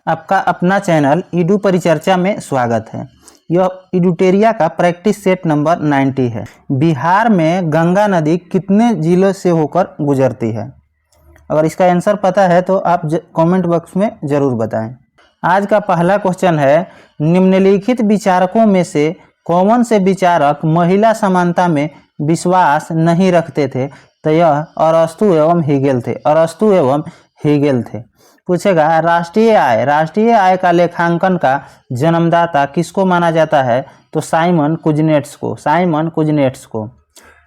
आपका अपना channel Edu परिचर्चा में स्वागत है। यह ईडूटेरिया का प्रैक्टिस सेट नंबर 90 है। बिहार में गंगा नदी कितने जिलों से होकर गुजरती है? अगर इसका आंसर पता है तो आप कमेंट बॉक्स में ज़रूर बताएं। आज का पहला क्वेश्चन है, निम्नलिखित विचारकों में से कौन से विचारक महिला समानता में विश्वास नहीं रखते थे? तो यह अरस्तु एवं हीगेल थे। अरस्तु एवं हीगेल थे। पूछेगा, राष्ट्रीय आय का लेखांकन का जन्मदाता किसको माना जाता है? तो साइमन कुजनेट्स को।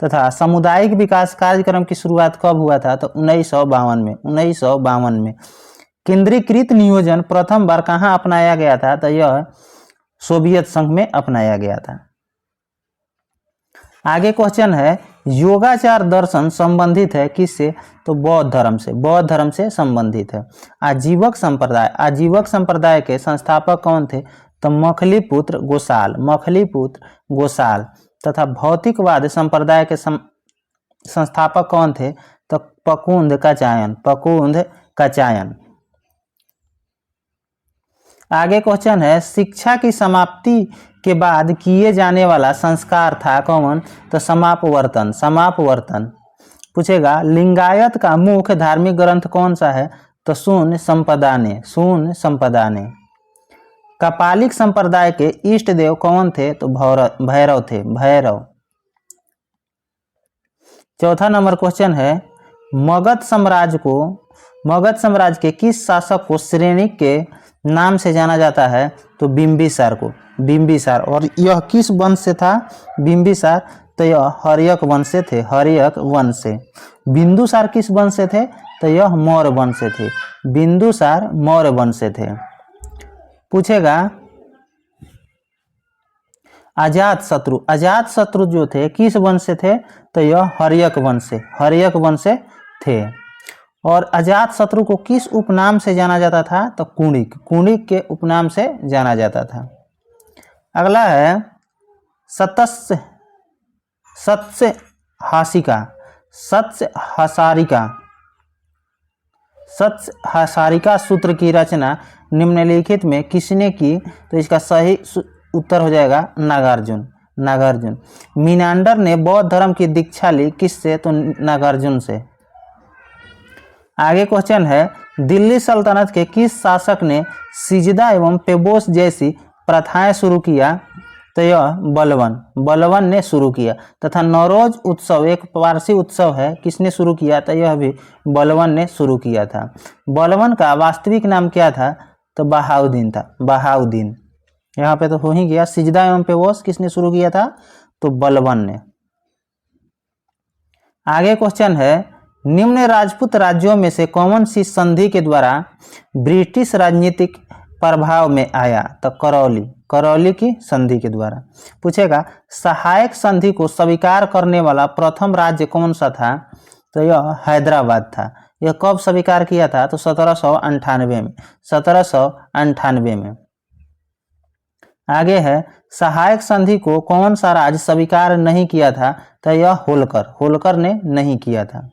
तथा सामुदायिक विकास कार्यक्रम की शुरुआत कब हुआ था? तो 1952 में। केंद्रीकृत नियोजन प्रथम बार कहाँ अपनाया गया था? तो यह सोवियत संघ में अपनाया गया था। आगे क्वेश्चन है, योगाचार दर्शन संबंधित है किससे? तो बौद्ध धर्म से संबंधित है। आजीवक संप्रदाय के संस्थापक कौन थे? तो मखलीपुत्र गोसाल। तथा भौतिकवाद संप्रदाय के संस्थापक कौन थे? तो पकुंद काचायन। आगे क्वेश्चन है, शिक्षा की समाप्ति के बाद किए जाने वाला संस्कार था कौन? तो समापवर्तन। पूछेगा, लिंगायत का मुख्य धार्मिक ग्रंथ कौन सा है? तो शून्य संपदा ने। कपालिक संप्रदाय के इष्ट देव कौन थे? तो भैरव। चौथा नंबर क्वेश्चन है, मगध साम्राज्य के किस शासक को श्रेणी के नाम से जाना जाता है? तो बिंबिसार। और यह किस वंश से था बिंबिसार? तो यह हर्यक वंश से। बिंदुसार किस वंश से थे? तो यह मौर्य वंश से थे। पूछेगा, अजातशत्रु जो थे किस वंश से थे? तो यह हर्यक वंश से थे। और अजातशत्रु को किस उपनाम से जाना जाता था? तो कुणिक के उपनाम से जाना जाता था। अगला है, सत्स्यहसारिका सूत्र की रचना निम्नलिखित में किसने की? तो इसका सही उत्तर हो जाएगा नागार्जुन। मीनांडर ने बौद्ध धर्म की दीक्षा ली किससे? तो नागार्जुन से। आगे क्वेश्चन है, दिल्ली सल्तनत के किस शासक ने सिजदा एवं पेबोस जैसी प्रथाएं शुरू किया? तो यह बलवन ने शुरू किया। तथा नौरोज उत्सव एक पारसी उत्सव है, किसने शुरू किया? तो यह भी बलवन ने शुरू किया था। बलवन का वास्तविक नाम क्या था? तो बहाउद्दीन। यहाँ पे तो हो ही गया। सिजदा एवं पेबोस किसने शुरू किया था? तो बलवन ने। आगे क्वेश्चन है, निम्न राजपूत राज्यों में से कौन सी संधि के द्वारा ब्रिटिश राजनीतिक प्रभाव में आया? तो करौली की संधि के द्वारा। पूछेगा, सहायक संधि को स्वीकार करने वाला प्रथम राज्य कौन सा था? तो यह हैदराबाद था। यह कब स्वीकार किया था? तो 1798 में। आगे है, सहायक संधि को कौन सा राज्य स्वीकार नहीं किया था? तो यह होलकर ने नहीं किया था।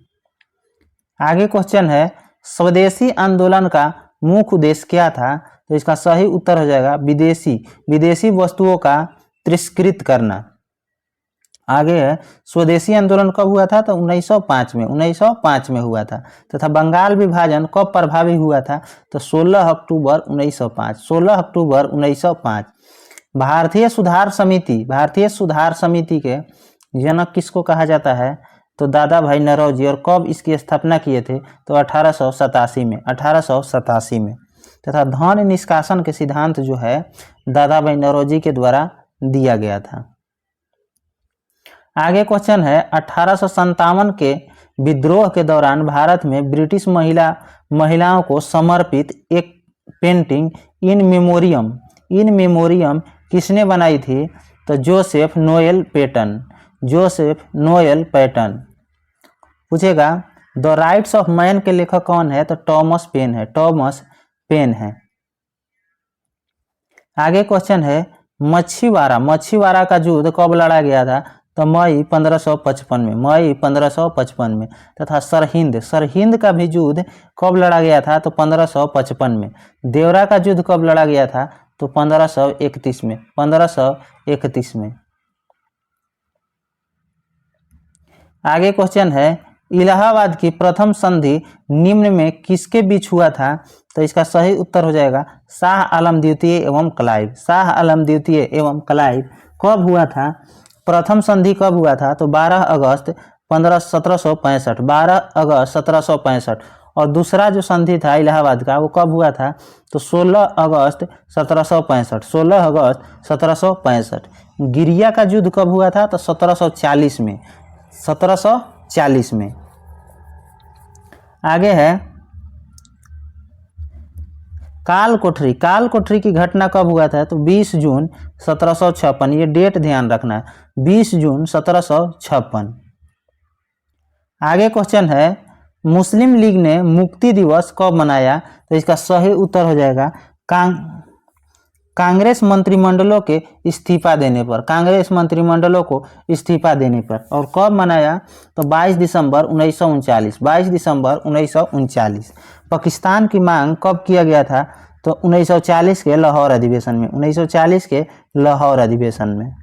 आगे क्वेश्चन है, स्वदेशी आंदोलन का मुख्य उद्देश्य क्या था? तो इसका सही उत्तर हो जाएगा विदेशी वस्तुओं का तिरस्कृत करना। आगे है, स्वदेशी आंदोलन कब हुआ था? तो 1905 में हुआ था। तथा बंगाल विभाजन कब प्रभावी हुआ था? तो 16 अक्टूबर 1905। भारतीय सुधार समिति के जनक किसको कहा जाता है? तो दादा भाई नौरोजी। और कब इसकी स्थापना किए थे? तो 1887 में। तथा धन निष्कासन के सिद्धांत जो है दादा भाई नौरोजी के द्वारा दिया गया था। आगे क्वेश्चन है, 1857 के विद्रोह के दौरान भारत में ब्रिटिश महिलाओं को समर्पित एक पेंटिंग इन मेमोरियम किसने बनाई थी? तो जोसेफ नोएल पूछेगा, द राइट्स ऑफ मैन के लेखक कौन है? तो टॉमस पेन है। आगे क्वेश्चन है, मछीवाड़ा का युद्ध कब लड़ा गया था? तो मई 1555 में, मई 1555 में। तथा सरहिंद, सरहिंद का भी युद्ध कब लड़ा गया था? तो 1555 में। देवरा का युद्ध कब लड़ा गया था? तो 1531 में, 1531 में। आगे क्वेश्चन है, इलाहाबाद की प्रथम संधि निम्न में किसके बीच हुआ था? तो इसका सही उत्तर हो जाएगा शाह आलम द्वितीय एवं क्लाइव। शाह आलम द्वितीय एवं क्लाइव कब हुआ था? प्रथम संधि कब हुआ था? तो 12 अगस्त 1765, 12 अगस्त 1765। और दूसरा जो संधि था इलाहाबाद का वो कब हुआ था? तो 16 अगस्त 1765, 16 अगस्त 1765। गिरिया का युद्ध कब हुआ था? तो 1740 में, 1740 में। आगे है काल कोठरी, काल कोठरी की घटना कब हुआ था? तो 20 जून 1756, ये डेट ध्यान रखना है, 20 जून 1756। आगे क्वेश्चन है, मुस्लिम लीग ने मुक्ति दिवस कब मनाया? तो इसका सही उत्तर हो जाएगा कांग्रेस मंत्रिमंडलों के इस्तीफा देने पर, कांग्रेस मंत्रिमंडलों को इस्तीफा देने पर। और कब मनाया? तो 22 दिसंबर 1939, 22 दिसंबर 1939। पाकिस्तान की मांग कब किया गया था? तो 1940 के लाहौर अधिवेशन में, 1940 के लाहौर अधिवेशन में।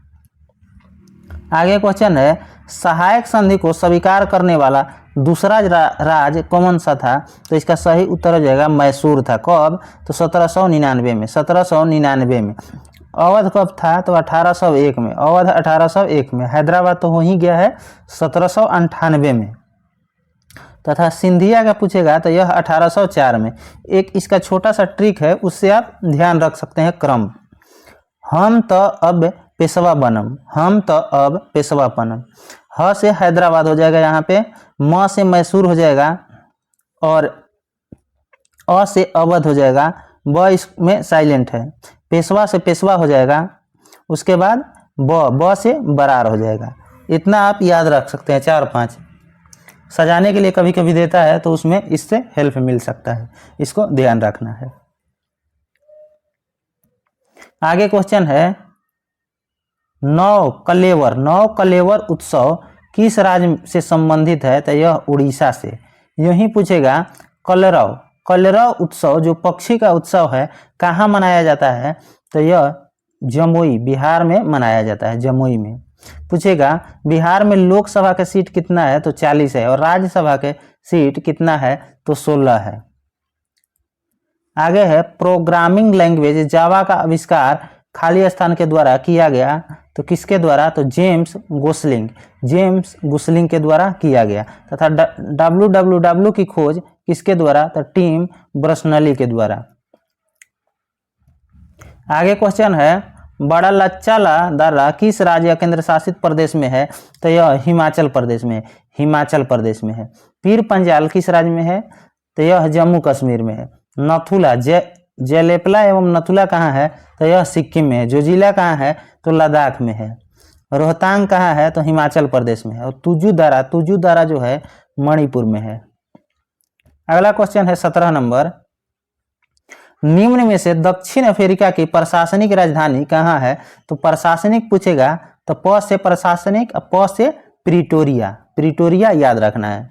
आगे क्वेश्चन है, सहायक संधि को स्वीकार करने वाला दूसरा राज्य कौन सा था? तो इसका सही उत्तर हो जाएगा मैसूर था। कब? तो 1799 में, 1799 में। अवध कब था? तो 1801 में, अवध 1801 में। हैदराबाद तो हो ही गया है 1798 में। तथा सिंधिया का पूछेगा तो यह 1804 में। एक इसका छोटा सा ट्रिक है, उससे आप ध्यान रख सकते हैं क्रम। हम तो अब पेशवा बनम, हम तो अब पेशवा बनम। ह से हैदराबाद हो जाएगा यहाँ पे, म से मैसूर हो जाएगा, और अ से अवध हो जाएगा, ब इसमें साइलेंट है। पेशवा से पेशवा हो जाएगा, उसके बाद ब से बरार हो जाएगा। इतना आप याद रख सकते हैं, 4-5 सजाने के लिए कभी कभी देता है तो उसमें इससे हेल्प मिल सकता है, इसको ध्यान रखना है। आगे क्वेश्चन है, नौ कलेवर उत्सव किस राज्य से संबंधित है? तो यह उड़ीसा से। यही पूछेगा कलरव उत्सव जो पक्षी का उत्सव है कहाँ मनाया जाता है? तो यह जमुई, बिहार में मनाया जाता है, जमुई में। पूछेगा बिहार में लोकसभा का सीट कितना है? तो 40 है, और राज्यसभा के सीट कितना है? तो 16 है। आगे है, प्रोग्रामिंग लैंग्वेज जावा का आविष्कार खाली स्थान के द्वारा किया गया, तो किसके द्वारा? तो जेम्स गुस्लिंग के द्वारा किया गया। तथा www की खोज किसके द्वारा? तो टिम बर्नर्स-ली के द्वारा। आगे क्वेश्चन है, बड़ा लच्चा दर्रा किस राज्य या केंद्र शासित प्रदेश में है? तो यह हिमाचल प्रदेश में, हिमाचल प्रदेश में है। पीर पंजाल किस राज्य में है? तो यह जम्मू कश्मीर में है। नथुला जेलेपला एवं नथुला कहाँ है? तो यह सिक्किम में है। जोजिला कहाँ है? तो लद्दाख में है। रोहतांग कहाँ है? तो हिमाचल प्रदेश में है। और तुजू दारा जो है मणिपुर में है। अगला क्वेश्चन है 17 नंबर, निम्न में से दक्षिण अफ्रीका की प्रशासनिक राजधानी कहाँ है? तो प्रशासनिक पूछेगा तो प से प्रशासनिक, प से प्रिटोरिया, प्रिटोरिया याद रखना है।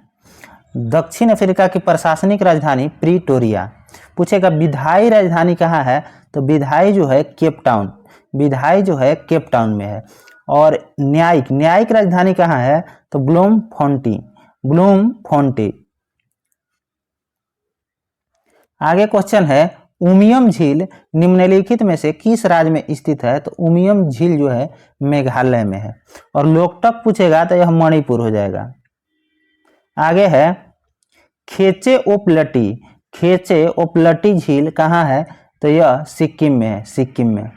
दक्षिण अफ्रीका की प्रशासनिक राजधानी प्रिटोरिया। पूछेगा विधायी राजधानी कहाँ है? तो विधायी जो है केप टाउन, विधायी जो है केप टाउन में है। और न्यायिक राजधानी कहाँ है? तो ब्लूमफोंटी। आगे क्वेश्चन है, उमियम झील निम्नलिखित में से किस राज्य में स्थित है? तो उमियम झील जो है मेघालय में है। और लोकटक पूछेगा तो यह मणिपुर हो जाएगा। आगे है, खेचे ओपलटी झील कहाँ है? तो यह सिक्किम में है, सिक्किम में।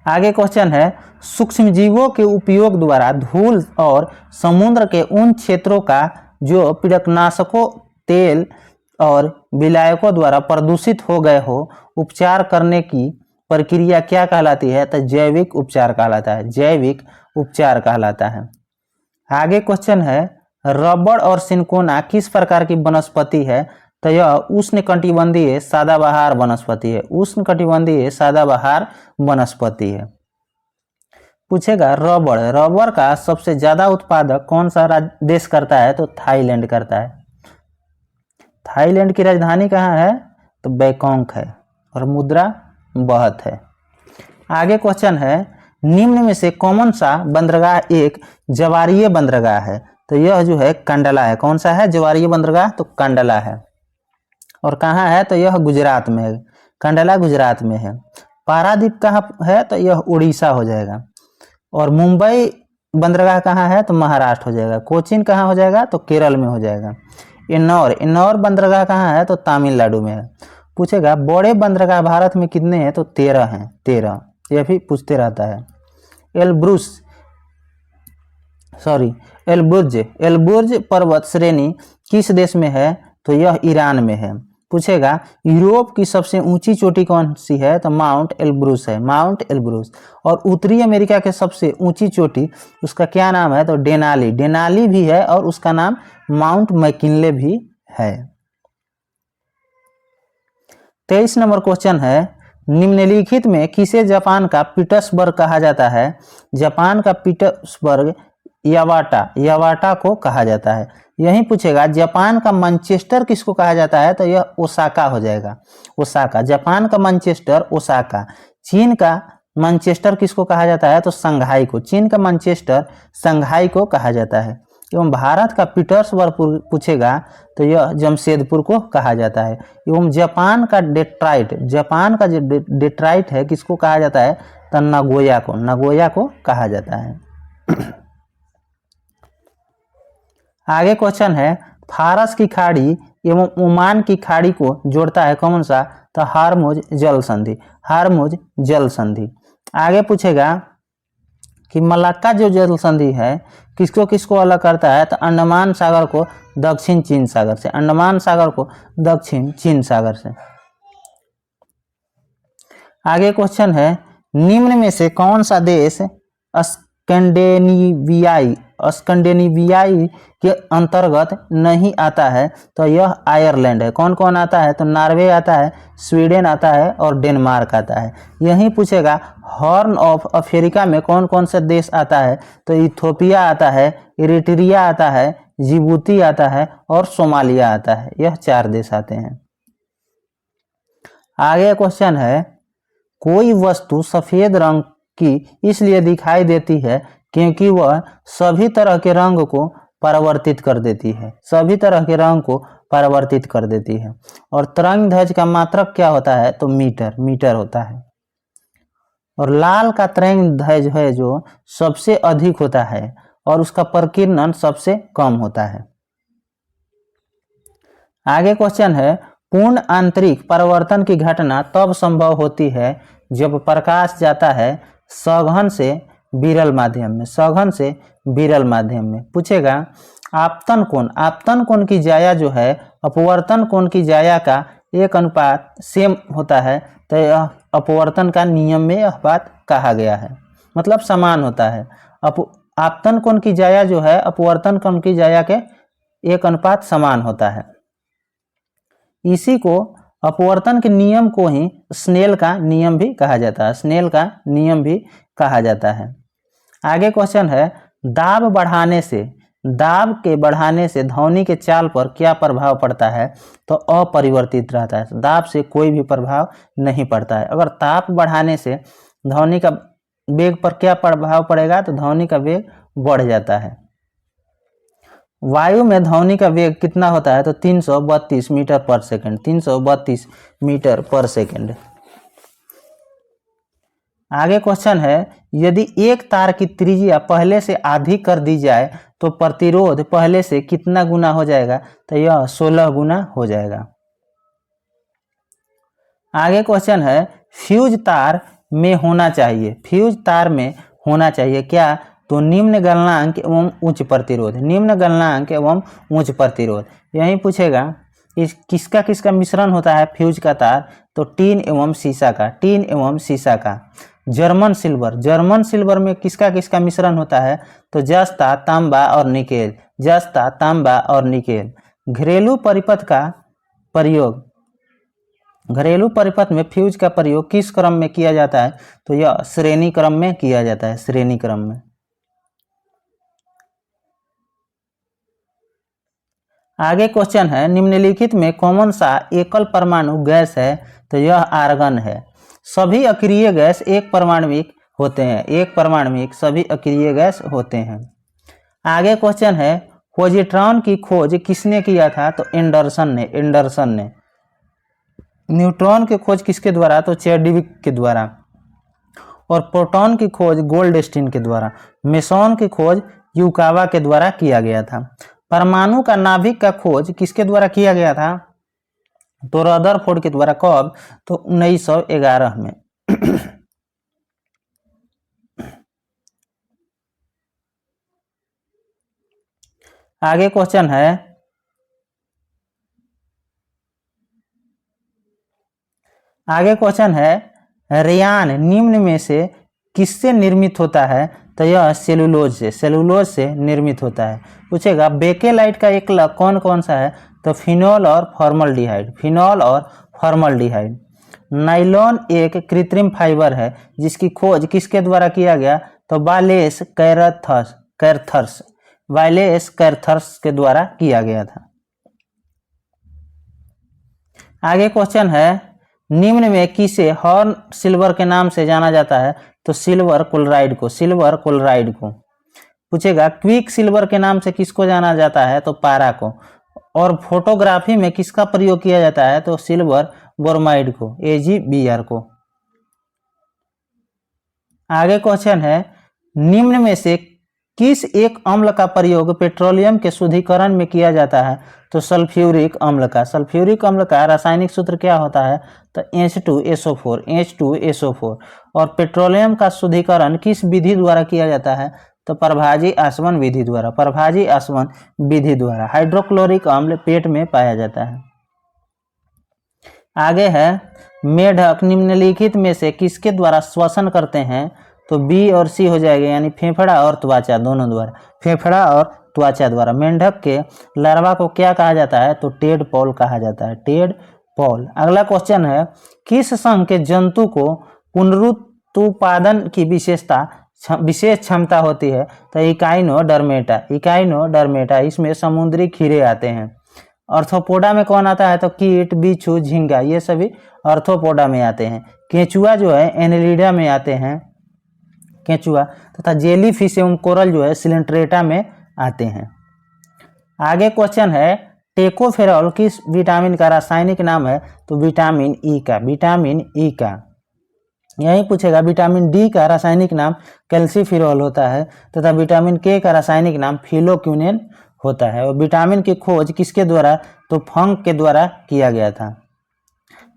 आगे क्वेश्चन है, सूक्ष्मजीवों के उपयोग द्वारा धूल और समुद्र के उन क्षेत्रों का जो पीड़कनाशकों, तेल और विलायकों द्वारा प्रदूषित हो गए हो, उपचार करने की प्रक्रिया क्या कहलाती है? तो जैविक उपचार कहलाता है, जैविक उपचार कहलाता है। आगे क्वेश्चन है, रबड़ और सिंकोना किस प्रकार की वनस्पति है? तो यह उष्णकटिबंधीय सदाबहार वनस्पति है, उष्णकटिबंधीय सदाबहार वनस्पति है। पूछेगा रबड़, रबड़ का सबसे ज़्यादा उत्पादक कौन सा देश करता है? तो थाईलैंड करता है। थाईलैंड की राजधानी कहाँ है? तो बैंकॉक है और मुद्रा बाहत है। आगे क्वेश्चन है, निम्न में से कौन सा बंदरगाह एक जवारीय बंदरगाह है? तो यह जो है कंडला है। कौन सा है जवारीय बंदरगाह? तो कंडला है। और कहाँ है? तो यह गुजरात में है। कंडला गुजरात में है। पारादीप कहाँ है? तो यह उड़ीसा हो जाएगा। और मुंबई बंदरगाह कहाँ है? तो महाराष्ट्र हो जाएगा। कोचीन कहाँ हो जाएगा? तो केरल में हो जाएगा। इंदौर बंदरगाह कहाँ है? तो तमिलनाडु में है। पूछेगा बड़े बंदरगाह भारत में कितने हैं? तो 13 हैं। 13 यह भी पूछते रहता है। एलबुर्ज पर्वत श्रेणी किस देश में है? तो यह ईरान में है। पूछेगा यूरोप की सबसे ऊंची चोटी कौन सी है? तो माउंट एल्ब्रूस है। Mount Elbrus. और उत्तरी अमेरिका के सबसे ऊंची चोटी उसका क्या नाम है? तो डेनाली। डेनाली भी है और उसका नाम माउंट मैकिनले भी है। 23 नंबर क्वेश्चन है, निम्नलिखित में किसे जापान का पीटर्सबर्ग कहा जाता है? जापान का पीटर्सबर्ग यावाटा को कहा जाता है। यही पूछेगा जापान का मैनचेस्टर किसको कहा जाता है? तो यह ओसाका हो जाएगा। ओसाका। जापान का मैनचेस्टर ओसाका। चीन का मैनचेस्टर किसको कहा जाता है? तो संघाई को। चीन का मैनचेस्टर संघाई को कहा जाता है। एवं भारत का पीटर्सबर्ग पूछेगा तो यह जमशेदपुर को कहा जाता है। एवं जापान का डेट्राइट, जापान का जो डेट्राइट है किसको कहा जाता है? तो नगोया को। नगोया को कहा जाता है। आगे क्वेश्चन है, फारस की खाड़ी एवं ओमान की खाड़ी को जोड़ता है कौन सा? तो हार्मुज जल संधि। हार्मुज जल संधि। आगे पूछेगा कि मलाक्का जो जल संधि है किसको किसको अलग करता है? तो अंडमान सागर को दक्षिण चीन सागर से। अंडमान सागर को दक्षिण चीन सागर से। आगे क्वेश्चन है, निम्न में से कौन सा देश स्कैंडिनेवियाई के अंतर्गत नहीं आता है? तो यह आयरलैंड है। कौन कौन आता है? तो नॉर्वे आता है, स्वीडन आता है और डेनमार्क आता है। यही पूछेगा हॉर्न ऑफ अफ्रीका में कौन कौन सा देश आता है? तो इथियोपिया आता है, इरिट्रिया आता है, जिबूती आता है और सोमालिया आता है। यह 4 देश आते हैं। आगे क्वेश्चन है, कोई वस्तु सफेद रंग की इसलिए दिखाई देती है क्योंकि वह सभी तरह के रंग को परावर्तित कर देती है। सभी तरह के रंग को परावर्तित कर देती है। और तरंग दैर्घ्य का मात्रक क्या होता है? तो मीटर होता है। और लाल का तरंग दैर्घ्य है जो सबसे अधिक होता है और उसका प्रकीर्णन सबसे कम होता है। आगे क्वेश्चन है, पूर्ण आंतरिक परावर्तन की घटना तब संभव होती है जब प्रकाश जाता है सघन से विरल माध्यम में। सघन से विरल माध्यम में। पूछेगा आपतन कोण की जाया जो है अपवर्तन कोण की जाया का 1 अनुपात सेम होता है। तो यह अपवर्तन का नियम में यह बात कहा गया है, मतलब समान होता है। आपतन कोण की जाया जो है अपवर्तन कोण की जाया के 1 अनुपात समान होता है। इसी को अपवर्तन के नियम को ही स्नेल का नियम भी कहा जाता है। स्नेल का नियम भी कहा जाता है। आगे क्वेश्चन है, दाब के बढ़ाने से ध्वनि के चाल पर क्या प्रभाव पड़ता है? तो अपरिवर्तित रहता है। दाब से कोई भी प्रभाव नहीं पड़ता है। अगर ताप बढ़ाने से ध्वनि का वेग पर क्या प्रभाव पड़ेगा? तो ध्वनि का वेग बढ़ जाता है। वायु में ध्वनि का वेग कितना होता है? तो 332 मीटर पर सेकंड। 332 मीटर पर सेकंड। आगे क्वेश्चन है, यदि एक तार की त्रिज्या पहले से आधी कर दी जाए तो प्रतिरोध पहले से कितना गुना हो जाएगा? तो यह 16 गुना हो जाएगा। आगे क्वेश्चन है, फ्यूज तार में होना चाहिए। फ्यूज तार में होना चाहिए क्या? तो निम्न गलनांक एवं उच्च प्रतिरोध। निम्न गलनांक एवं उच्च प्रतिरोध। यही पूछेगा इस किसका किसका मिश्रण होता है फ्यूज का तार? तो टीन एवं शीशा का। टीन एवं शीशा का। जर्मन सिल्वर में किसका किसका मिश्रण होता है? तो जस्ता, तांबा और निकेल। जस्ता, तांबा और निकेल। घरेलू परिपथ का प्रयोग घरेलू परिपथ में फ्यूज का प्रयोग किस क्रम में किया जाता है? तो यह श्रेणी क्रम में किया जाता है, श्रेणी क्रम में। आगे क्वेश्चन है, निम्नलिखित में कौन सा एकल परमाणु गैस है? तो यह आर्गन है। सभी अक्रिय गैस एक परमाणविक होते हैं, एक परमाणविक सभी अक्रिय गैस होते हैं। आगे क्वेश्चन है, पॉजिट्रॉन की खोज किसने किया था? तो एंडरसन ने, एंडरसन ने। न्यूट्रॉन की खोज किसके द्वारा? तो चैडविक के द्वारा। और प्रोटॉन की खोज गोल्डस्टीन के द्वारा। मेसॉन की खोज युकावा के द्वारा किया गया था। परमाणु का नाभिक का खोज किसके द्वारा किया गया था? तो रदरफोर्ड के द्वारा। कब? तो 1911 में। आगे क्वेश्चन है, रेयान निम्न में से किससे निर्मित होता है? तो यह सेलुलोज से, सेलुलोज से निर्मित होता है। पूछेगा बेकेलाइट का एकलक कौन कौन सा है? तो फिनॉल और फॉर्मल्डिहाइड, फिनॉल और फॉर्मल्डिहाइड। नाइलॉन एक कृत्रिम फाइबर है जिसकी खोज किसके द्वारा किया गया? तो वालेस कैर्थर्स, वालेस कैर्थर्स के द्वारा किया गया था। आगे क्वेश्चन है, निम्न में किसे हॉर्न सिल्वर के नाम से जाना जाता है? तो सिल्वर क्लोराइड को, सिल्वर क्लोराइड को। पूछेगा क्विक सिल्वर के नाम से किसको जाना जाता है? तो पारा को। और फोटोग्राफी में किसका प्रयोग किया जाता है? तो सिल्वर ब्रोमाइड को, AgBr को। आगे क्वेश्चन है, निम्न में से किस एक अम्ल का प्रयोग पेट्रोलियम के शुद्धिकरण में किया जाता है? तो सल्फ्यूरिक अम्ल का। सल्फ्यूरिक अम्ल का रासायनिक सूत्र क्या होता है? तो H2SO4, H2SO4। और पेट्रोलियम का शुद्धिकरण किस विधि द्वारा किया जाता है? तो प्रभाजी आसवन विधि द्वारा, प्रभाजी आसवन विधि द्वारा। हाइड्रोक्लोरिक अम्ल पेट में पाया जाता है। आगे है, मेढक निम्नलिखित में से किसके द्वारा श्वसन करते हैं? तो बी और सी हो जाएगा, यानी फेफड़ा और त्वचा दोनों द्वारा, फेफड़ा और त्वचा द्वारा। मेंढक के लार्वा को क्या कहा जाता है? तो टेडपॉल कहा जाता है, टेडपॉल। अगला क्वेश्चन है, किस संघ के जंतु को पुनरुत्पादन की विशेष क्षमता होती है? तो इकाइनोडर्मेटा, इकाइनोडर्मेटा। इसमें समुद्री खीरे आते हैं। आर्थ्रोपोडा में कौन आता है? तो कीट, बिच्छू, झींगा, ये सभी आर्थ्रोपोडा में आते हैं। केंचुआ जो है एनेलिडा में आते हैं, केंचुआ। तथा जेली फिश एवं कोरल जो है सिलेंट्रेटा में आते हैं। आगे क्वेश्चन है, टेकोफेरॉल किस विटामिन का रासायनिक नाम है? तो विटामिन ई का, विटामिन ई का। यही पूछेगा, विटामिन डी का रासायनिक नाम कैल्सीफेरॉल होता है तथा विटामिन के का रासायनिक नाम फिलोक्विनेन होता है। और विटामिन की खोज किसके द्वारा? तो फंक के द्वारा किया गया था।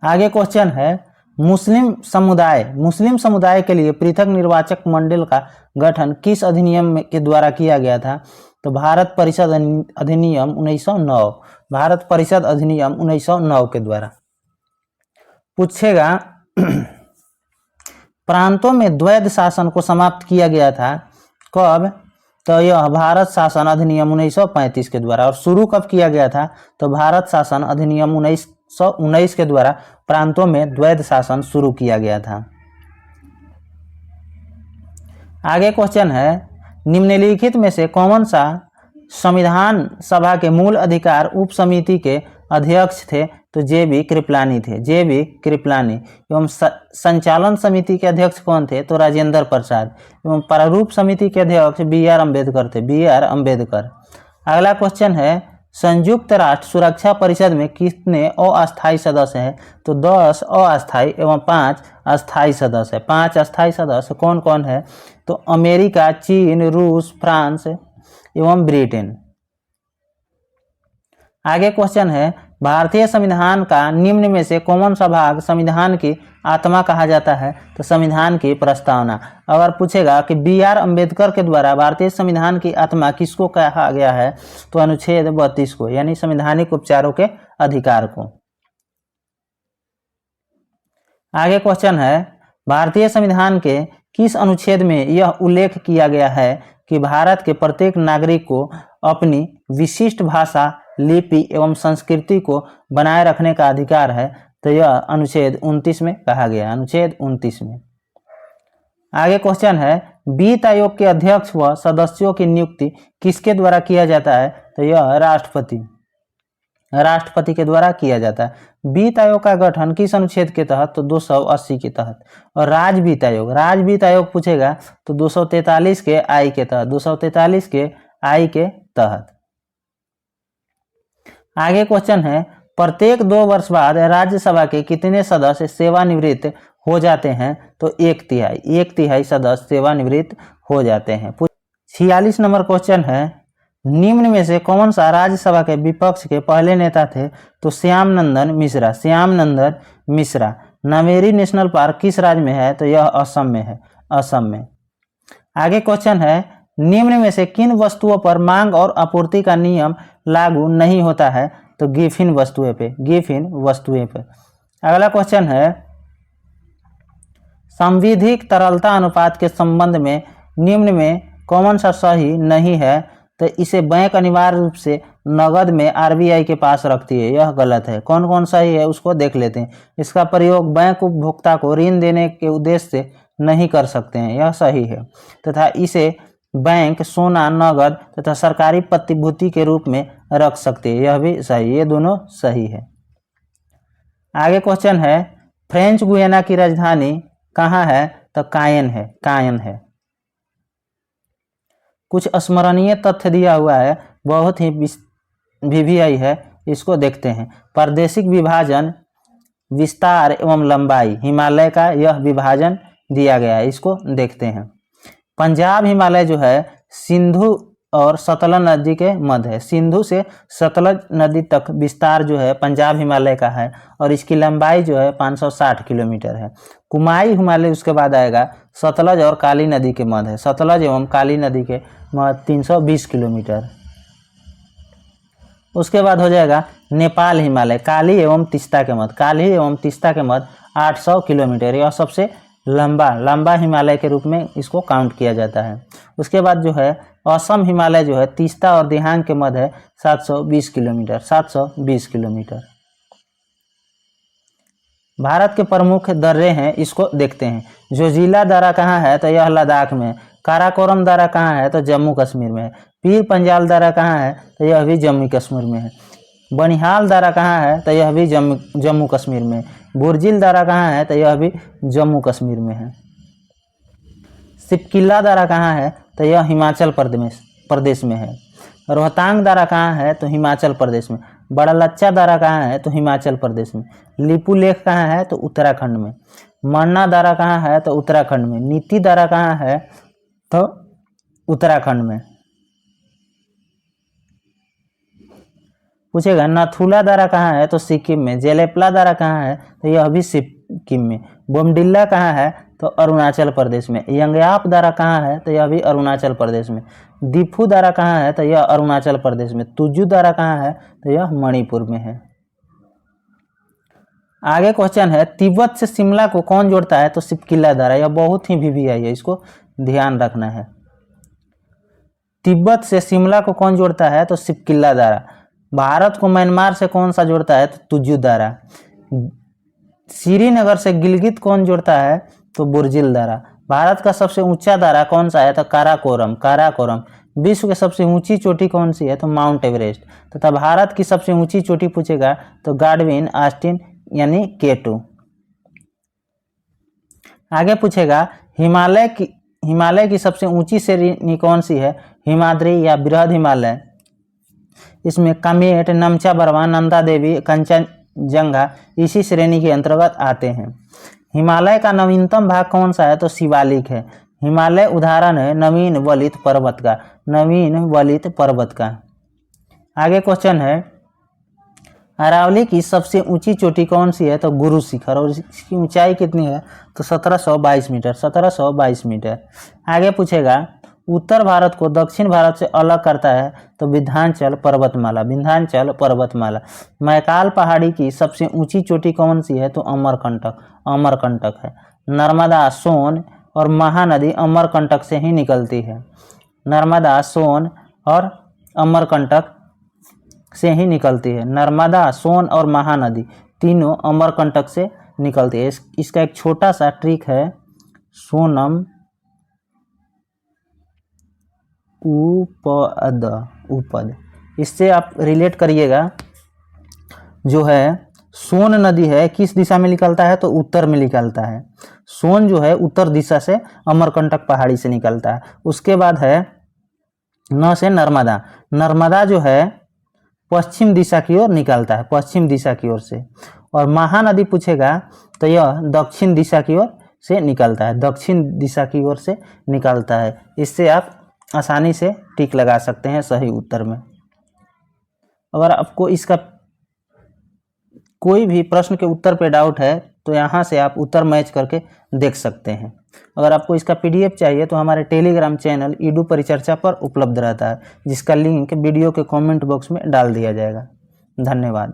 आगे क्वेश्चन है, मुस्लिम समुदाय के लिए पृथक निर्वाचक मंडल का गठन किस अधिनियम के द्वारा किया गया था? तो भारत परिषद अधिनियम 1909, भारत परिषद अधिनियम 1909 के द्वारा। पूछेगा, प्रांतों में द्वैध शासन को समाप्त किया गया था कब? तो यह भारत शासन अधिनियम 1935 के द्वारा। और शुरू कब किया गया था? तो भारत शासन अधिनियम 1919 के द्वारा प्रांतों में द्वैध शासन शुरू किया गया था। आगे क्वेश्चन है, निम्नलिखित में से कौन सा संविधान सभा के मूल अधिकार उप समिति के अध्यक्ष थे? तो JB कृपलानी थे, JB कृपलानी। एवं संचालन समिति के अध्यक्ष कौन थे? तो राजेंद्र प्रसाद। एवं प्रारूप समिति के अध्यक्ष BR अम्बेडकर थे, BR अम्बेडकर। अगला क्वेश्चन है, संयुक्त राष्ट्र सुरक्षा परिषद में कितने अस्थायी सदस्य हैं? तो 10 अस्थायी एवं 5 अस्थायी सदस्य है। 5 अस्थायी सदस्य कौन कौन है? तो अमेरिका, चीन, रूस, फ्रांस एवं ब्रिटेन। आगे क्वेश्चन है, भारतीय संविधान का निम्न में से कौन सा भाग संविधान की आत्मा कहा जाता है? तो संविधान की प्रस्तावना। अगर पूछेगा कि BR अम्बेडकर के द्वारा भारतीय संविधान की आत्मा किसको कहा गया है? तो अनुच्छेद 32 को, यानी संवैधानिक उपचारों के अधिकार को। आगे क्वेश्चन है, भारतीय संविधान के किस अनुच्छेद में यह उल्लेख किया गया है कि भारत के प्रत्येक नागरिक को अपनी विशिष्ट भाषा, लिपि एवं संस्कृति को बनाए रखने का अधिकार है? तो यह अनुच्छेद 29 में कहा गया, अनुच्छेद 29 में। आगे क्वेश्चन है, वित्त आयोग के अध्यक्ष व सदस्यों की नियुक्ति किसके द्वारा किया जाता है? तो यह राष्ट्रपति के द्वारा किया जाता है। वित्त आयोग का गठन किस अनुच्छेद के तहत? तो 280 के तहत। और राज्य वित्त आयोग पूछेगा तो 243 के आई के तहत, 243 के आई के तहत। आगे क्वेश्चन है, प्रत्येक 2 वर्ष बाद राज्यसभा के कितने सदस्य सेवानिवृत्त हो जाते हैं? तो 1/3 सदस्य सेवानिवृत्त हो जाते हैं। 46 नंबर क्वेश्चन है, निम्न में से कौन सा राज्यसभा के विपक्ष के पहले नेता थे? तो श्याम नंदन मिश्रा। नामेरी नेशनल पार्क किस राज्य में है? तो यह असम में है, असम में। आगे क्वेश्चन है, निम्न में से किन वस्तुओं पर मांग और आपूर्ति का नियम लागू नहीं होता है? तो गिफिन वस्तुएं पे। अगला क्वेश्चन है, संविधिक तरलता अनुपात के संबंध में निम्न में कौन सा सही नहीं है? तो इसे बैंक अनिवार्य रूप से नगद में आरबीआई के पास रखती है, यह गलत है। कौन कौन सही है उसको देख लेते हैं। इसका प्रयोग बैंक उपभोक्ता को ऋण देने के उद्देश्य से नहीं कर सकते हैं, यह सही है। तथा इसे बैंक सोना, नगद तथा सरकारी प्रतिभूति के रूप में रख सकते हैं, यह भी सही, ये दोनों सही है। आगे क्वेश्चन है, फ्रेंच गुयाना की राजधानी कहाँ है? तो कायन है। कुछ स्मरणीय तथ्य दिया हुआ है, बहुत ही वीवीआई है, इसको देखते हैं। प्रादेशिक विभाजन, विस्तार एवं लंबाई, हिमालय का यह विभाजन दिया गया है, इसको देखते हैं। पंजाब हिमालय जो है सिंधु और सतलज नदी के मध्य है, सिंधु से सतलज नदी तक विस्तार जो है पंजाब हिमालय का है और इसकी लंबाई जो है 560 किलोमीटर है। कुमाई हिमालय उसके बाद आएगा, सतलज और काली नदी के मध्य है, सतलज एवं काली नदी के मध्य 320 किलोमीटर। उसके बाद हो जाएगा नेपाल हिमालय, काली एवं तीस्ता के मध्य 800 किलोमीटर, यह सबसे लंबा हिमालय के रूप में इसको काउंट किया जाता है। उसके बाद जो है असम हिमालय जो है तीस्ता और दिहांग के मध्य है 720 किलोमीटर। भारत के प्रमुख दर्रे हैं, इसको देखते हैं। जोजिला दर्रा कहाँ है? तो यह लद्दाख में। काराकोरम दर्रा कहाँ है? तो जम्मू कश्मीर में है। पीर पंजाल दर्रा कहाँ है? तो यह भी जम्मू कश्मीर में है। बनिहाल दर्रा कहाँ है? तो यह भी जम्मू कश्मीर में। बुर्जिल दर्रा कहाँ है? तो यह भी जम्मू कश्मीर में है। सिपकिला दर्रा कहाँ है? तो यह हिमाचल प्रदेश में है। रोहतांग दर्रा कहाँ है? तो हिमाचल प्रदेश में। बड़ा लच्चा दर्रा कहाँ है? तो हिमाचल प्रदेश में। लिपू लेक कहाँ है? तो उत्तराखंड में। मन्ना दर्रा कहाँ है? तो उत्तराखंड में। नीति दर्रा कहाँ है? तो उत्तराखंड में। पूछेगा नाथुला दर्रा कहाँ है? तो सिक्किम में। जेलेपला दर्रा कहाँ है? तो यह भी सिक्किम में। बोमडिल्ला कहाँ है? तो अरुणाचल प्रदेश में। यंगयाप दर्रा कहाँ है? तो यह भी अरुणाचल प्रदेश में। दीफू दर्रा कहाँ है? तो यह अरुणाचल प्रदेश में। तुजू दर्रा कहाँ है? तो यह मणिपुर में है। आगे क्वेश्चन है, तिब्बत से शिमला को कौन जोड़ता है? तो सिपकिला दर्रा, यह बहुत ही वीवीआई है, इसको ध्यान रखना है। तिब्बत से शिमला को कौन जोड़ता है? तो सिपकिला दर्रा। भारत को म्यांमार से कौन सा जोड़ता है? तो तुजू दर्रा। श्रीनगर से गिलगित कौन जोड़ता है? तो बुर्जिल दर्रा। भारत का सबसे ऊंचा दर्रा कौन सा है? तो काराकोरम। विश्व की सबसे ऊंची चोटी कौन सी है? तो माउंट एवरेस्ट। तथा भारत की सबसे ऊंची चोटी पूछेगा तो गाडविन ऑस्टिन यानी K2। आगे पूछेगा हिमालय की सबसे ऊंची श्रेणी कौन सी है? हिमाद्री या बृहद हिमालय। इसमें कामेट, नमचा बरवा, नंदा देवी, कंचनजंगा इसी श्रेणी के अंतर्गत आते हैं। हिमालय का नवीनतम भाग कौन सा है? तो शिवालिक है। हिमालय उदाहरण है नवीन वलित पर्वत का। आगे क्वेश्चन है, अरावली की सबसे ऊंची चोटी कौन सी है? तो गुरु शिखर। और इसकी ऊंचाई कितनी है? तो 1722 मीटर। आगे पूछेगा, उत्तर भारत को दक्षिण भारत से अलग करता है? तो विंध्याचल पर्वतमाला। मैकाल पहाड़ी की सबसे ऊंची चोटी कौन सी है? तो अमरकंटक है। नर्मदा, सोन और महानदी अमरकंटक से ही निकलती है। नर्मदा, सोन और अमरकंटक से ही निकलती है। नर्मदा, सोन और महानदी तीनों अमरकंटक से निकलती है। इसका एक छोटा सा ट्रिक है, सोनम उपद उपद, इससे आप रिलेट करिएगा। जो है सोन नदी है किस दिशा में निकलता है, तो उत्तर में निकलता है। सोन जो है उत्तर दिशा से अमरकंटक पहाड़ी से निकलता है। उसके बाद है न से नर्मदा। नर्मदा जो है पश्चिम दिशा की ओर निकलता है, पश्चिम दिशा की ओर से। और महानदी पूछेगा तो यह दक्षिण दिशा की ओर से निकलता है, दक्षिण दिशा की ओर से निकलता है। इससे आप आसानी से टिक लगा सकते हैं सही उत्तर में। अगर आपको इसका कोई भी प्रश्न के उत्तर पे डाउट है तो यहाँ से आप उत्तर मैच करके देख सकते हैं। अगर आपको इसका पीडीएफ चाहिए तो हमारे टेलीग्राम चैनल ईडू परिचर्चा पर उपलब्ध रहता है, जिसका लिंक वीडियो के कमेंट बॉक्स में डाल दिया जाएगा। धन्यवाद।